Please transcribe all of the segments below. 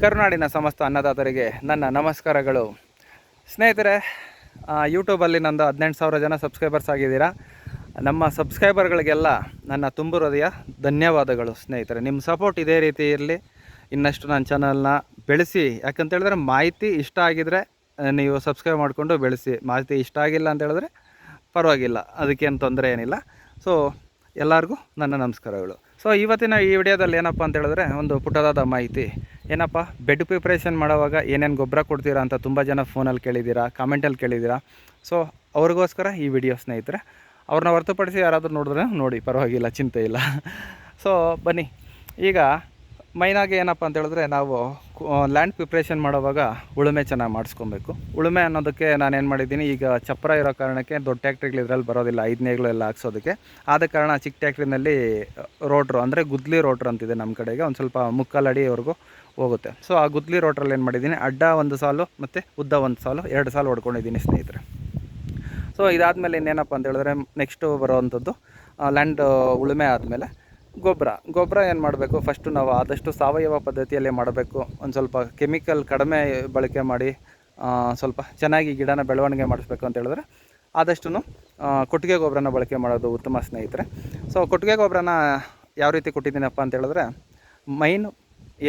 ಕರುನಾಡಿನ ಸಮಸ್ತ ಅನ್ನದಾತರಿಗೆ ನನ್ನ ನಮಸ್ಕಾರಗಳು. ಸ್ನೇಹಿತರೆ, ಯೂಟ್ಯೂಬಲ್ಲಿ ನಂದು 18,000 ಜನ ಸಬ್ಸ್ಕ್ರೈಬರ್ಸ್ ಆಗಿದ್ದೀರಾ. ನಮ್ಮ ಸಬ್ಸ್ಕ್ರೈಬರ್ಗಳಿಗೆಲ್ಲ ನನ್ನ ತುಂಬು ಹೃದಯ ಧನ್ಯವಾದಗಳು. ಸ್ನೇಹಿತರೆ, ನಿಮ್ಮ ಸಪೋರ್ಟ್ ಇದೇ ರೀತಿ ಇರಲಿ. ಇನ್ನಷ್ಟು ನನ್ನ ಚಾನಲ್ನ ಬೆಳೆಸಿ. ಯಾಕಂತೇಳಿದ್ರೆ ಮಾಹಿತಿ ಇಷ್ಟ ಆಗಿದರೆ ನೀವು ಸಬ್ಸ್ಕ್ರೈಬ್ ಮಾಡಿಕೊಂಡು ಬೆಳೆಸಿ. ಮಾಹಿತಿ ಇಷ್ಟ ಆಗಿಲ್ಲ ಅಂತ ಹೇಳಿದ್ರೆ ಪರವಾಗಿಲ್ಲ, ಅದಕ್ಕೇನು ತೊಂದರೆ ಏನಿಲ್ಲ. ಸೊ ಎಲ್ಲರಿಗೂ ನನ್ನ ನಮಸ್ಕಾರಗಳು. ಸೊ ಇವತ್ತಿನ ಈ ವಿಡಿಯೋದಲ್ಲಿ ಏನಪ್ಪ ಅಂತ ಹೇಳಿದ್ರೆ ಒಂದು ಪುಟ್ಟದಾದ ಮಾಹಿತಿ. ಏನಪ್ಪ, ಬೆಡ್ ಪ್ರಿಪ್ರೇಷನ್ ಮಾಡೋವಾಗ ಏನೇನು ಗೊಬ್ಬರ ಕೊಡ್ತೀರಾ ಅಂತ ತುಂಬ ಜನ ಫೋನಲ್ಲಿ ಕೇಳಿದ್ದೀರಾ, ಕಾಮೆಂಟಲ್ಲಿ ಕೇಳಿದ್ದೀರಾ. ಸೊ ಅವ್ರಿಗೋಸ್ಕರ ಈ ವಿಡಿಯೋ ಸ್ನೇಹಿತರೆ. ಅವ್ರನ್ನ ಹೊರತುಪಡಿಸಿ ಯಾರಾದರೂ ನೋಡಿದ್ರೆ ನೋಡಿ, ಪರವಾಗಿಲ್ಲ, ಚಿಂತೆ ಇಲ್ಲ. ಸೊ ಬನ್ನಿ, ಈಗ ಮೈನಾಗಿ ಏನಪ್ಪ ಅಂತ ಹೇಳಿದ್ರೆ ನಾವು ಲ್ಯಾಂಡ್ ಪ್ರಿಪ್ರೇಷನ್ ಮಾಡೋವಾಗ ಉಳುಮೆ ಚೆನ್ನಾಗಿ ಮಾಡಿಸ್ಕೊಬೇಕು. ಉಳುಮೆ ಅನ್ನೋದಕ್ಕೆ ನಾನೇನು ಮಾಡಿದ್ದೀನಿ, ಈಗ ಚಪ್ಪರ ಇರೋ ಕಾರಣಕ್ಕೆ ದೊಡ್ಡ ಟ್ಯಾಕ್ಟ್ರಿಗಳು ಇದರಲ್ಲಿ ಬರೋದಿಲ್ಲ, 5ನೇಗಳು ಎಲ್ಲ ಹಾಕ್ಸೋದಕ್ಕೆ. ಆದ ಕಾರಣ ಚಿಕ್ಕ ಟ್ಯಾಕ್ಟ್ರಿನಲ್ಲಿ ರೋಟ್ರು ಅಂದರೆ ಗುದ್ಲಿ ರೋಟ್ರ್ ಅಂತಿದೆ ನಮ್ಮ ಕಡೆಗೆ, ಒಂದು ಸ್ವಲ್ಪ ಮುಕ್ಕಾಲು ಅಡಿವರೆಗೂ ಹೋಗುತ್ತೆ. ಸೊ ಆ ಗುದ್ಲಿ ರೋಟ್ರಲ್ಲಿ ಏನು ಮಾಡಿದ್ದೀನಿ, ಅಡ್ಡ ಒಂದು ಸಾಲು ಮತ್ತು ಉದ್ದ ಒಂದು ಸಾಲು, 2 ಸಾಲು ಹೊಡ್ಕೊಂಡಿದ್ದೀನಿ ಸ್ನೇಹಿತರೆ. ಸೊ ಇದಾದಮೇಲೆ ಇನ್ನೇನಪ್ಪ ಅಂತ ಹೇಳಿದ್ರೆ ನೆಕ್ಸ್ಟು ಬರೋವಂಥದ್ದು ಲ್ಯಾಂಡ್ ಉಳುಮೆ ಆದಮೇಲೆ ಗೊಬ್ಬರ ಏನು ಮಾಡಬೇಕು, ಫಸ್ಟು ನಾವು ಆದಷ್ಟು ಸಾವಯವ ಪದ್ಧತಿಯಲ್ಲೇ ಮಾಡಬೇಕು. ಒಂದು ಸ್ವಲ್ಪ ಕೆಮಿಕಲ್ ಕಡಿಮೆ ಬಳಕೆ ಮಾಡಿ ಸ್ವಲ್ಪ ಚೆನ್ನಾಗಿ ಗಿಡನ ಬೆಳವಣಿಗೆ ಮಾಡಿಸ್ಬೇಕು ಅಂತ ಹೇಳಿದ್ರೆ ಆದಷ್ಟು ಕೊಟ್ಟಿಗೆ ಗೊಬ್ಬರನ ಬಳಕೆ ಮಾಡೋದು ಉತ್ತಮ ಸ್ನೇಹಿತರೆ. ಸೊ ಕೊಟ್ಟಿಗೆ ಗೊಬ್ಬರನ ಯಾವ ರೀತಿ ಕೊಟ್ಟಿದ್ದೀನಪ್ಪ ಅಂತ ಹೇಳಿದ್ರೆ, ಮೈನ್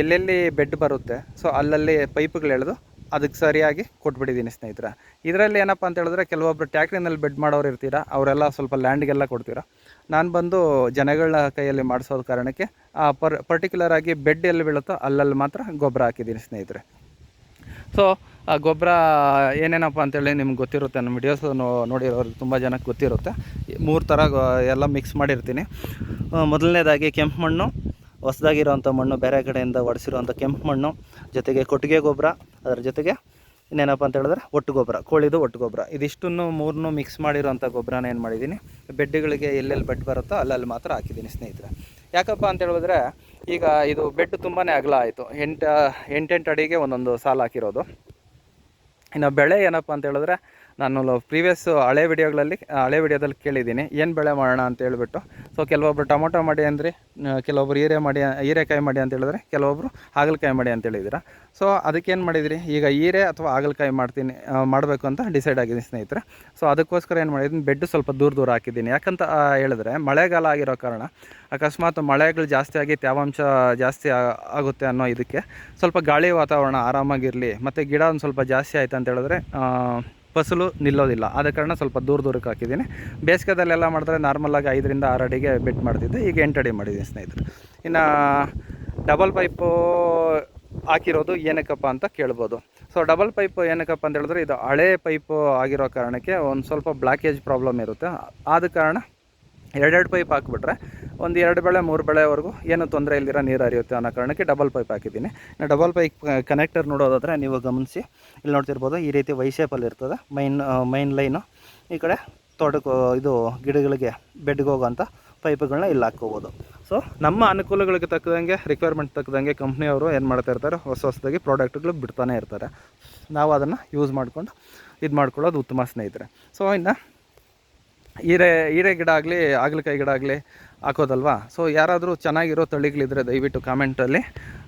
ಎಲ್ಲೆಲ್ಲಿ ಬೆಡ್ ಬರುತ್ತೆ ಸೊ ಅಲ್ಲಲ್ಲಿ ಪೈಪ್ಗಳು ಎಳೆದು ಅದಕ್ಕೆ ಸರಿಯಾಗಿ ಕೊಟ್ಬಿಟ್ಟಿದ್ದೀನಿ ಸ್ನೇಹಿತರೆ. ಇದರಲ್ಲಿ ಏನಪ್ಪ ಅಂತ ಹೇಳಿದ್ರೆ ಕೆಲವೊಬ್ಬರು ಟ್ಯಾಕ್ಟ್ರಿನಲ್ಲಿ ಬೆಡ್ ಮಾಡೋರು ಇರ್ತೀರ, ಅವರೆಲ್ಲ ಸ್ವಲ್ಪ ಲ್ಯಾಂಡ್ಗೆಲ್ಲ ಕೊಡ್ತೀರ. ನಾನು ಬಂದು ಜನಗಳ ಕೈಯಲ್ಲಿ ಮಾಡಿಸೋದ ಕಾರಣಕ್ಕೆ ಪರ್ಟಿಕ್ಯುಲರಾಗಿ ಬೆಡ್ ಎಲ್ಲಿ ಬೀಳುತ್ತೋ ಅಲ್ಲಲ್ಲಿ ಮಾತ್ರ ಗೊಬ್ಬರ ಹಾಕಿದ್ದೀನಿ ಸ್ನೇಹಿತರೆ. ಸೊ ಆ ಗೊಬ್ಬರ ಏನೇನಪ್ಪ ಅಂತೇಳಿ ನಿಮ್ಗೆ ಗೊತ್ತಿರುತ್ತೆ, ನಮ್ಮ ವಿಡಿಯೋಸ್ ನೋಡಿರೋರಿಗೆ ತುಂಬ ಜನಕ್ಕೆ ಗೊತ್ತಿರುತ್ತೆ. 3 ಥರ ಎಲ್ಲ ಮಿಕ್ಸ್ ಮಾಡಿರ್ತೀನಿ. ಮೊದಲನೇದಾಗಿ ಕೆಂಪು ಮಣ್ಣು, ಹೊಸದಾಗಿರೋವಂಥ ಮಣ್ಣು, ಬೇರೆ ಕಡೆಯಿಂದ ಒಡಿಸಿರೋವಂಥ ಕೆಂಪು ಮಣ್ಣು, ಜೊತೆಗೆ ಕೊಟ್ಟಿಗೆ ಗೊಬ್ಬರ, ಅದರ ಜೊತೆಗೆ ಇನ್ನೇನಪ್ಪ ಅಂತ ಹೇಳಿದ್ರೆ ಒಟ್ಟು ಗೊಬ್ಬರ, ಕೋಳಿದು ಒಟ್ಟು ಗೊಬ್ಬರ. ಇದಿಷ್ಟನ್ನು 3 ಮಿಕ್ಸ್ ಮಾಡಿರೋಂಥ ಗೊಬ್ಬರನ ಏನು ಮಾಡಿದ್ದೀನಿ, ಬೆಡ್ಗಳಿಗೆ ಎಲ್ಲೆಲ್ಲಿ ಬೆಡ್ ಬರುತ್ತೋ ಅಲ್ಲಲ್ಲಿ ಮಾತ್ರ ಹಾಕಿದ್ದೀನಿ ಸ್ನೇಹಿತರೆ. ಯಾಕಪ್ಪ ಅಂತ ಹೇಳಿದ್ರೆ ಈಗ ಇದು ಬೆಡ್ ತುಂಬಾ ಅಗಲ ಆಯಿತು, 8 ಅಡಿಗೆ ಒಂದೊಂದು ಸಾಲು ಹಾಕಿರೋದು. ಇನ್ನು ಬೆಳೆ ಏನಪ್ಪ ಅಂತ ಹೇಳಿದ್ರೆ ನಾನು ಪ್ರೀವಿಯಸ್ ಹಳೆ ವಿಡಿಯೋದಲ್ಲಿ ಕೇಳಿದ್ದೀನಿ ಏನು ಬೆಳೆ ಮಾಡೋಣ ಅಂತ ಹೇಳ್ಬಿಟ್ಟು. ಸೊ ಕೆಲವೊಬ್ರು ಟೊಮೊಟೊ ಮಾಡಿ ಅಂದರೆ, ಕೆಲವೊಬ್ರು ಹೀರೆಕಾಯಿ ಮಾಡಿ ಅಂತ ಹೇಳಿದ್ರೆ, ಕೆಲವೊಬ್ರು ಹಾಗಲಕಾಯಿ ಮಾಡಿ ಅಂತ ಹೇಳಿದ್ದೀರಾ. ಸೊ ಅದಕ್ಕೇನು ಮಾಡಿದಿರಿ, ಈಗ ಹೀರೆ ಅಥವಾ ಹಾಗಲಕಾಯಿ ಮಾಡಬೇಕು ಅಂತ ಡಿಸೈಡ್ ಆಗಿದ್ದೀನಿ ಸ್ನೇಹಿತರೆ. ಸೊ ಅದಕ್ಕೋಸ್ಕರ ಏನು ಮಾಡಿದ್ದೀನಿ, ಬೆಡ್ ಸ್ವಲ್ಪ ದೂರ ಹಾಕಿದ್ದೀನಿ. ಯಾಕಂತ ಹೇಳಿದ್ರೆ ಮಳೆಗಾಲ ಆಗಿರೋ ಕಾರಣ ಅಕಸ್ಮಾತ್ ಮಳೆಗಳು ಜಾಸ್ತಿ ಆಗಿ ತೇವಾಂಶ ಜಾಸ್ತಿ ಆಗುತ್ತೆ ಅನ್ನೋ ಇದಕ್ಕೆ ಸ್ವಲ್ಪ ಗಾಳಿ ವಾತಾವರಣ ಆರಾಮಾಗಿರಲಿ, ಮತ್ತು ಗಿಡ ಒಂದು ಸ್ವಲ್ಪ ಜಾಸ್ತಿ ಆಯಿತು ಅಂತ ಹೇಳಿದ್ರೆ ಫಸಲು ನಿಲ್ಲೋದಿಲ್ಲ. ಆದ ಕಾರಣ ಸ್ವಲ್ಪ ದೂರಕ್ಕೆ ಹಾಕಿದ್ದೀನಿ. ಬೇಸಿಗೆದಲ್ಲೆಲ್ಲ ಮಾಡಿದ್ರೆ ನಾರ್ಮಲಾಗಿ 5ರಿಂದ 6 ಅಡಿಗೆ ಬೆಡ್ ಮಾಡ್ತಿದ್ದೆ, ಈಗ 8 ಅಡಿ ಮಾಡಿದ್ದೀನಿ ಸ್ನೇಹಿತರೆ. ಇನ್ನು ಡಬಲ್ ಪೈಪು ಹಾಕಿರೋದು ಏನಕ್ಕಪ್ಪ ಅಂತ ಕೇಳ್ಬೋದು. ಸೊ ಡಬಲ್ ಪೈಪ್ ಏನಕ್ಕಪ್ಪ ಅಂತ ಹೇಳಿದ್ರೆ ಇದು ಹಳೆ ಪೈಪು ಆಗಿರೋ ಕಾರಣಕ್ಕೆ ಒಂದು ಸ್ವಲ್ಪ ಬ್ಲಾಕೇಜ್ ಪ್ರಾಬ್ಲಮ್ ಇರುತ್ತೆ. ಆದ ಕಾರಣ 2 ಪೈಪ್ ಹಾಕಿಬಿಟ್ರೆ ಒಂದು 2 ಬೆಳೆ 3 ಬೆಳೆವರೆಗೂ ಏನು ತೊಂದರೆ ಇಲ್ದಿರ ನೀರು ಹರಿಯುತ್ತೆ ಅನ್ನೋ ಕಾರಣಕ್ಕೆ ಡಬಲ್ ಪೈಪ್ ಹಾಕಿದ್ದೀನಿ. ಡಬಲ್ ಪೈಪ್ ಕನೆಕ್ಟರ್ ನೋಡೋದಾದರೆ ನೀವು ಗಮನಿಸಿ, ಇಲ್ಲಿ ನೋಡ್ತಿರ್ಬೋದು, ಈ ರೀತಿ ವೈ ಶೇಪಲ್ಲಿ ಇರ್ತದೆ ಮೈನ್ ಲೈನು. ಈ ಕಡೆ ತೋಟಕ್ಕೆ ಇದು ಗಿಡಗಳಿಗೆ ಬೆಡ್ಗೆ ಹೋಗೋಂಥ ಪೈಪ್ಗಳನ್ನ ಇಲ್ಲಿ ಹಾಕ್ಕೋಬೋದು. ಸೊ ನಮ್ಮ ಅನುಕೂಲಗಳಿಗೆ ತಕ್ಕದಂಗೆ, ರಿಕ್ವೈರ್ಮೆಂಟ್ ತಕ್ಕದಂಗೆ ಕಂಪ್ನಿಯವರು ಏನು ಮಾಡ್ತಾ ಇರ್ತಾರೆ, ಹೊಸದಾಗಿ ಪ್ರಾಡಕ್ಟ್ಗಳು ಬಿಡ್ತಾನೆ ಇರ್ತಾರೆ. ನಾವು ಅದನ್ನು ಯೂಸ್ ಮಾಡ್ಕೊಂಡು ಇದು ಮಾಡ್ಕೊಳ್ಳೋದು ಉತ್ತಮ ಸ್ನೇಹಿತರೆ. ಸೊ ಇನ್ನು ಹೀರೆ ಗಿಡ ಆಗಲಿ ಹಾಗಲಕಾಯಿ ಗಿಡ ಆಗಲಿ ಹಾಕೋದಲ್ವಾ. ಸೊ ಯಾರಾದರೂ ಚೆನ್ನಾಗಿರೋ ತಳಿಗಳಿದ್ರೆ ದಯವಿಟ್ಟು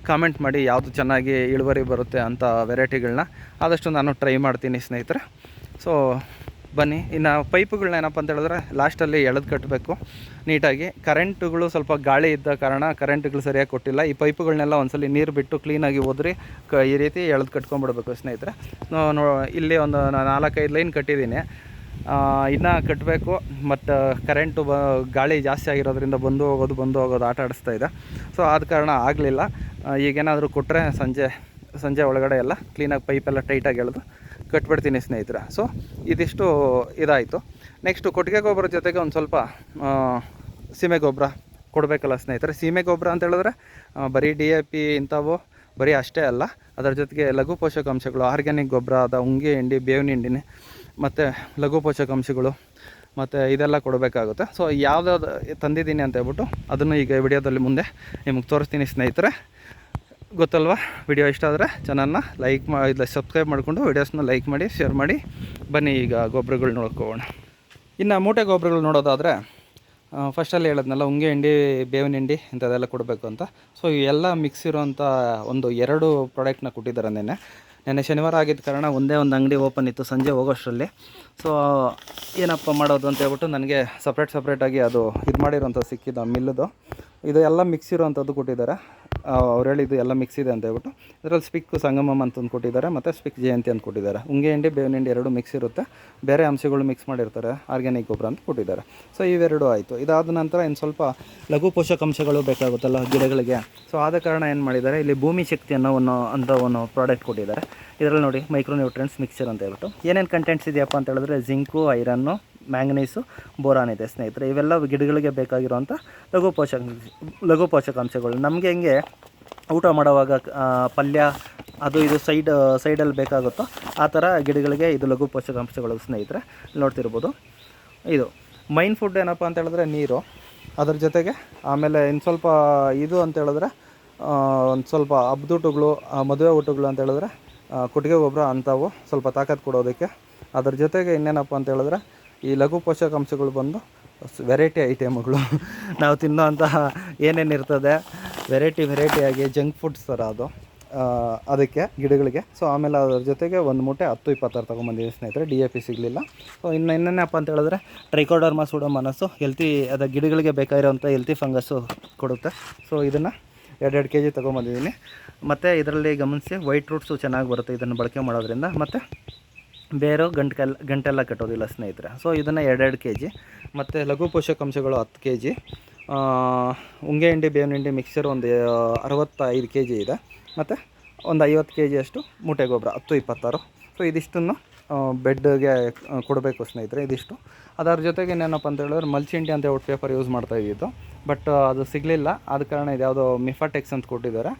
ಕಾಮೆಂಟ್ ಮಾಡಿ, ಯಾವುದು ಚೆನ್ನಾಗಿ ಇಳುವರಿ ಬರುತ್ತೆ ಅಂತ ವೆರೈಟಿಗಳನ್ನ ಆದಷ್ಟು ನಾನು ಟ್ರೈ ಮಾಡ್ತೀನಿ ಸ್ನೇಹಿತರೆ. ಸೊ ಬನ್ನಿ, ಇನ್ನು ಪೈಪುಗಳನ್ನ ಏನಪ್ಪ ಅಂತ ಹೇಳಿದ್ರೆ ಲಾಸ್ಟಲ್ಲಿ ಎಳೆದು ಕಟ್ಟಬೇಕು ನೀಟಾಗಿ. ಕರೆಂಟುಗಳು ಸ್ವಲ್ಪ ಗಾಳಿ ಇದ್ದ ಕಾರಣ ಕರೆಂಟುಗಳು ಸರಿಯಾಗಿ ಕೊಟ್ಟಿಲ್ಲ. ಈ ಪೈಪುಗಳನ್ನೆಲ್ಲ ಒಂದ್ಸಲ ನೀರು ಬಿಟ್ಟು ಕ್ಲೀನಾಗಿ ಹೋದ್ರಿ ಈ ರೀತಿ ಎಳೆದು ಕಟ್ಕೊಂಡ್ಬಿಡ್ಬೇಕು ಸ್ನೇಹಿತರೆ. ಇಲ್ಲಿ ಒಂದು 4-5 ಲೈನ್ ಕಟ್ಟಿದ್ದೀನಿ, ಇನ್ನೂ ಕಟ್ಟಬೇಕು. ಮತ್ತು ಕರೆಂಟು ಗಾಳಿ ಜಾಸ್ತಿ ಆಗಿರೋದ್ರಿಂದ ಬಂದು ಹೋಗೋದು ಆಟ ಆಡಿಸ್ತಾ ಇದೆ. ಸೊ ಆದ ಕಾರಣ ಆಗಲಿಲ್ಲ. ಈಗೇನಾದರೂ ಕೊಟ್ಟರೆ ಸಂಜೆ ಒಳಗಡೆ ಎಲ್ಲ ಕ್ಲೀನಾಗಿ ಪೈಪೆಲ್ಲ ಟೈಟಾಗಿ ಎಳೆದು ಕಟ್ಬಿಡ್ತೀನಿ ಸ್ನೇಹಿತರೆ. ಸೊ ಇದಿಷ್ಟು ಇದಾಯಿತು. ನೆಕ್ಸ್ಟು ಕೊಟ್ಟಿಗೆ ಗೊಬ್ಬರ ಜೊತೆಗೆ ಒಂದು ಸ್ವಲ್ಪ ಸೀಮೆ ಗೊಬ್ಬರ ಕೊಡಬೇಕಲ್ಲ ಸ್ನೇಹಿತರೆ. ಸೀಮೆ ಗೊಬ್ಬರ ಅಂತ ಹೇಳಿದ್ರೆ ಬರೀ DAP ಇಂಥವು ಬರೀ ಅಷ್ಟೇ ಅಲ್ಲ, ಅದರ ಜೊತೆಗೆ ಲಘು ಪೋಷಕಾಂಶಗಳು, ಆರ್ಗ್ಯಾನಿಕ್ ಗೊಬ್ಬರ ಆದ ಉಂಗೆ ಹಿಂಡಿ, ಬೇವಿನ ಹಿಂಡಿನಿ, ಮತ್ತು ಲಘು ಪೋಷಕಾಂಶಗಳು ಮತ್ತು ಇದೆಲ್ಲ ಕೊಡಬೇಕಾಗುತ್ತೆ. ಸೊ ಯಾವುದಾದ್ರು ತಂದಿದ್ದೀನಿ ಅಂತ ಹೇಳ್ಬಿಟ್ಟು ಅದನ್ನು ಈಗ ವಿಡಿಯೋದಲ್ಲಿ ಮುಂದೆ ನಿಮಗೆ ತೋರಿಸ್ತೀನಿ ಸ್ನೇಹಿತರೆ. ಗೊತ್ತಲ್ವಾ, ವಿಡಿಯೋ ಇಷ್ಟ ಆದರೆ ಚಾನಲ್ನ ಸಬ್ಸ್ಕ್ರೈಬ್ ಮಾಡಿಕೊಂಡು ವಿಡಿಯೋಸ್ನ ಲೈಕ್ ಮಾಡಿ, ಶೇರ್ ಮಾಡಿ. ಬನ್ನಿ ಈಗ ಗೊಬ್ಬರಗಳು ನೋಡ್ಕೋಣ. ಇನ್ನು ಮೂಟೆ ಗೊಬ್ಬರಗಳು ನೋಡೋದಾದರೆ ಫಸ್ಟಲ್ಲಿ ಹೇಳಿದ್ನಲ್ಲ ಉಂಗೆ ಹಿಂಡಿ ಬೇವಿನ ಹಿಂಡಿ ಇಂಥದ್ದೆಲ್ಲ ಕೊಡಬೇಕು ಅಂತ. ಸೊ ಇವೆಲ್ಲ ಮಿಕ್ಸ್ ಇರೋವಂಥ ಒಂದು 2 ಪ್ರಾಡಕ್ಟ್ನ ಕೊಟ್ಟಿದ್ದಾರೆ ನೆನ್ನೆ ಶನಿವಾರ ಆಗಿದ್ದ ಕಾರಣ ಒಂದೇ ಒಂದು ಅಂಗಡಿ ಓಪನ್ ಇತ್ತು ಸಂಜೆ ಹೋಗೋಷ್ಟರಲ್ಲಿ. ಸೊ ಏನಪ್ಪ ಮಾಡೋದು ಅಂತ ಹೇಳ್ಬಿಟ್ಟು ನನಗೆ ಸಪ್ರೇಟಾಗಿ ಅದು ಇದು ಮಾಡಿರೋಂಥದ್ದು ಸಿಕ್ಕಿದ್ದು ಮಿಲ್ಲದು. ಇದು ಎಲ್ಲ ಮಿಕ್ಸ್ ಇರೋವಂಥದ್ದು ಕೊಟ್ಟಿದ್ದಾರೆ. ಅವ್ರು ಹೇಳಿದ್ದು ಎಲ್ಲ ಮಿಕ್ಸ್ ಇದೆ ಅಂತ ಹೇಳ್ಬಿಟ್ಟು. ಇದರಲ್ಲಿ ಸ್ಪಿಕ್ ಸಂಗಮಮ್ ಅಂತಂದು ಕೊಟ್ಟಿದ್ದಾರೆ ಮತ್ತು ಸ್ಪಿಕ್ ಜಯಂತಿ ಅಂತ ಕೊಟ್ಟಿದ್ದಾರೆ. ಉಂಗೆ ಹಿಂಡಿ ಬೇವಿನ ಹಿಂಡಿ 2 ಮಿಕ್ಸ್ ಇರುತ್ತೆ, ಬೇರೆ ಅಂಶಗಳು ಮಿಕ್ಸ್ ಮಾಡಿರ್ತಾರೆ, ಆರ್ಗ್ಯಾನಿಕ್ ಗೊಬ್ಬರ ಅಂತ ಕೊಟ್ಟಿದ್ದಾರೆ. ಸೊ ಇವೆರಡು ಆಯಿತು. ಇದಾದ ನಂತರ ಇನ್ನು ಸ್ವಲ್ಪ ಲಘು ಪೋಷಕಾಂಶಗಳು ಬೇಕಾಗುತ್ತಲ್ಲ ಗಿಡಗಳಿಗೆ. ಸೊ ಆದ ಕಾರಣ ಏನು ಮಾಡಿದ್ದಾರೆ, ಇಲ್ಲಿ ಭೂಮಿ ಶಕ್ತಿ ಅನ್ನೋ ಒಂದು ಪ್ರಾಡಕ್ಟ್ ಕೊಟ್ಟಿದ್ದಾರೆ. ಇದರಲ್ಲಿ ನೋಡಿ ಮೈಕ್ರೋ ನ್ಯೂಟ್ರಿಯೆಂಟ್ಸ್ ಮಿಕ್ಸರ್ ಅಂತ ಹೇಳ್ಬಿಟ್ಟು ಏನೇನು ಕಂಟೆಂಟ್ಸ್ ಇದೆಯಪ್ಪ ಅಂತ ಹೇಳಿದ್ರೆ ಜಿಂಕು, ಐರನ್ನು, ಮ್ಯಾಂಗನೀಸು, ಬೋರಾನ್ ಇದೆ ಸ್ನೇಹಿತರೆ. ಇವೆಲ್ಲ ಗಿಡಗಳಿಗೆ ಬೇಕಾಗಿರುವಂಥ ಲಘು ಪೋಷಕಾಂಶಗಳು. ನಮಗೆ ಹೆಂಗೆ ಊಟ ಮಾಡುವಾಗ ಪಲ್ಯ ಅದು ಇದು ಸೈಡಲ್ಲಿ ಬೇಕಾಗುತ್ತೋ ಆ ಥರ ಗಿಡಗಳಿಗೆ ಇದು ಲಘು ಪೋಷಕಾಂಶಗಳು ಸ್ನೇಹಿತರೆ. ನೋಡ್ತಿರ್ಬೋದು. ಇದು ಮೈನ್ ಫುಡ್ ಏನಪ್ಪ ಅಂತ ಹೇಳಿದ್ರೆ ನೀರು, ಅದ್ರ ಜೊತೆಗೆ ಆಮೇಲೆ ಇನ್ನು ಸ್ವಲ್ಪ ಇದು ಅಂತ ಹೇಳಿದ್ರೆ ಒಂದು ಸ್ವಲ್ಪ ಹಬ್ಬದೂಟಗಳು, ಮದುವೆ ಊಟಗಳು ಅಂತ ಹೇಳಿದ್ರೆ ಕೊಟ್ಟಿಗೆ ಗೊಬ್ಬರ ಅಂಥವು ಸ್ವಲ್ಪ ತಾಕತ್ತು ಕೊಡೋದಕ್ಕೆ. ಅದ್ರ ಜೊತೆಗೆ ಇನ್ನೇನಪ್ಪ ಅಂತ ಹೇಳಿದ್ರೆ ಈ ಲಘು ಪೋಷಕಾಂಶಗಳು ಬಂದು ವೆರೈಟಿ ಐಟಮ್ಗಳು ನಾವು ತಿನ್ನೋಂತಹ ಏನೇನಿರ್ತದೆ ವೆರೈಟಿಯಾಗಿ ಜಂಕ್ ಫುಡ್ಸ್ ಥರ ಅದಕ್ಕೆ ಗಿಡಗಳಿಗೆ. ಸೊ ಆಮೇಲೆ ಅದ್ರ ಜೊತೆಗೆ ಒಂದು ಮೂಟೆ 10-20 ತೊಗೊಂಬಂದಿದ್ದೀವಿ ಸ್ನೇಹಿತರೆ. DAP ಸಿಗಲಿಲ್ಲ. ಸೊ ಇನ್ನೇನಪ್ಪ ಅಂತ ಹೇಳಿದ್ರೆ ಟ್ರೈಕೋಡರ್ಮಾ ಸೂಡೋಮೋನಾಸು ಹೆಲ್ತಿ ಗಿಡಗಳಿಗೆ ಬೇಕಾಗಿರೋಂಥ ಹೆಲ್ತಿ ಫಂಗಸ್ಸು ಕೊಡುತ್ತೆ. ಸೊ ಇದನ್ನು 2 kg ತೊಗೊಂಬಂದಿದ್ದೀನಿ. ಮತ್ತು ಇದರಲ್ಲಿ ಗಮನಿಸಿ ವೈಟ್ ರೂಟ್ಸು ಚೆನ್ನಾಗಿ ಬರುತ್ತೆ ಇದನ್ನು ಬಳಕೆ ಮಾಡೋದ್ರಿಂದ. ಮತ್ತು ಬೇರು ಗಂಟೆಲ್ಲ ಕಟ್ಟೋದಿಲ್ಲ ಸ್ನೇಹಿತರೆ. ಸೊ ಇದನ್ನು 2 kg. ಮತ್ತು ಲಘು ಪೋಷಕಾಂಶಗಳು 10 kg. ಉಂಗೆ ಹಿಂಡಿ ಬೇವಿನ ಹಿಂಡಿ ಮಿಕ್ಸರ್ ಒಂದು 65 kg ಇದೆ. ಮತ್ತು ಒಂದು 50 kg ಅಷ್ಟು ಮೂಟೆ ಗೊಬ್ಬರ 10-26. ಸೊ ಇದಿಷ್ಟನ್ನು ಬೆಡ್ಗೆ ಕೊಡಬೇಕು ಸ್ನೇಹಿತರೆ, ಇದಿಷ್ಟು. ಅದರ ಜೊತೆಗೆ ಏನಪ್ಪ ಅಂತ ಹೇಳಿದ್ರೆ ಮಲ್ಚಿಂಡಿ ಅಂತ ಹೇಳ್ಬಿಟ್ಟು ಪೇಪರ್ ಯೂಸ್ ಮಾಡ್ತಾಯಿದ್ದು, ಬಟ್ ಅದು ಸಿಗಲಿಲ್ಲ. ಆದ ಕಾರಣ ಇದು ಯಾವುದೋ ಮಿಫಾಟೆಕ್ಸ್ ಅಂತ ಕೊಟ್ಟಿದ್ದಾರೆ.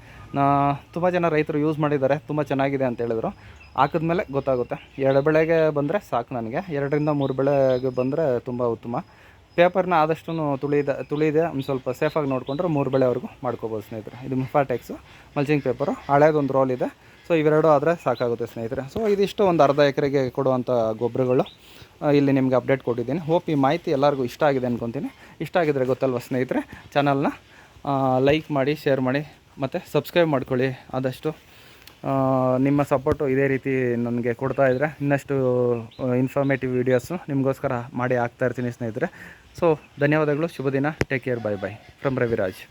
ತುಂಬ ಜನ ರೈತರು ಯೂಸ್ ಮಾಡಿದ್ದಾರೆ, ತುಂಬ ಚೆನ್ನಾಗಿದೆ ಅಂತ ಹೇಳಿದ್ರು. ಹಾಕಿದ್ಮೇಲೆ ಗೊತ್ತಾಗುತ್ತೆ. 2 ಬೆಳೆಗೆ ಬಂದರೆ ಸಾಕು ನನಗೆ, 2-3 ಬೆಳೆಗೆ ಬಂದರೆ ತುಂಬ ಉತ್ತಮ. ಪೇಪರ್ನ ಆದಷ್ಟು ತುಳಿದೆ ಒಂದು ಸ್ವಲ್ಪ ಸೇಫಾಗಿ ನೋಡಿಕೊಂಡ್ರೆ 3 ಬೆಳೆವರೆಗೂ ಮಾಡ್ಕೋಬೋದು ಸ್ನೇಹಿತರೆ. ಇದು ಮಿಫಾಟೆಕ್ಸು ಮಲ್ಚಿಂಗ್ ಪೇಪರು, ಹಳೇದೊಂದು ರೋಲ್ ಇದೆ. ಸೊ ಇವೆರಡು ಆದರೆ ಸಾಕಾಗುತ್ತೆ ಸ್ನೇಹಿತರೆ. ಸೊ ಇದಿಷ್ಟು ಒಂದು ಅರ್ಧ ಎಕರೆಗೆ ಕೊಡುವಂಥ ಗೊಬ್ಬರಗಳು ಇಲ್ಲಿ ನಿಮಗೆ ಅಪ್ಡೇಟ್ ಕೊಟ್ಟಿದ್ದೀನಿ. ಹೋಪ್ ಈ ಮಾಹಿತಿ ಎಲ್ಲರಿಗೂ ಇಷ್ಟ ಆಗಿದೆ ಅಂದ್ಕೊತೀನಿ. ಇಷ್ಟ ಆಗಿದರೆ ಗೊತ್ತಲ್ವ ಸ್ನೇಹಿತರೆ, ಚಾನಲ್ನ ಲೈಕ್ ಮಾಡಿ, ಶೇರ್ ಮಾಡಿ ಮತ್ತು ಸಬ್ಸ್ಕ್ರೈಬ್ ಮಾಡ್ಕೊಳ್ಳಿ. ಆದಷ್ಟು ನಿಮ್ಮ ಸಪೋರ್ಟು ಇದೇ ರೀತಿ ನನಗೆ ಕೊಡ್ತಾಯಿದ್ರೆ ಇನ್ನಷ್ಟು ಇನ್ಫಾರ್ಮೇಟಿವ್ ವೀಡಿಯೋಸು ನಿಮಗೋಸ್ಕರ ಮಾಡಿ ಹಾಕ್ತಾಯಿರ್ತೀನಿ ಸ್ನೇಹಿತರೆ. ಸೊ ಧನ್ಯವಾದಗಳು, ಶುಭ ದಿನ, take care, by from Raviraj.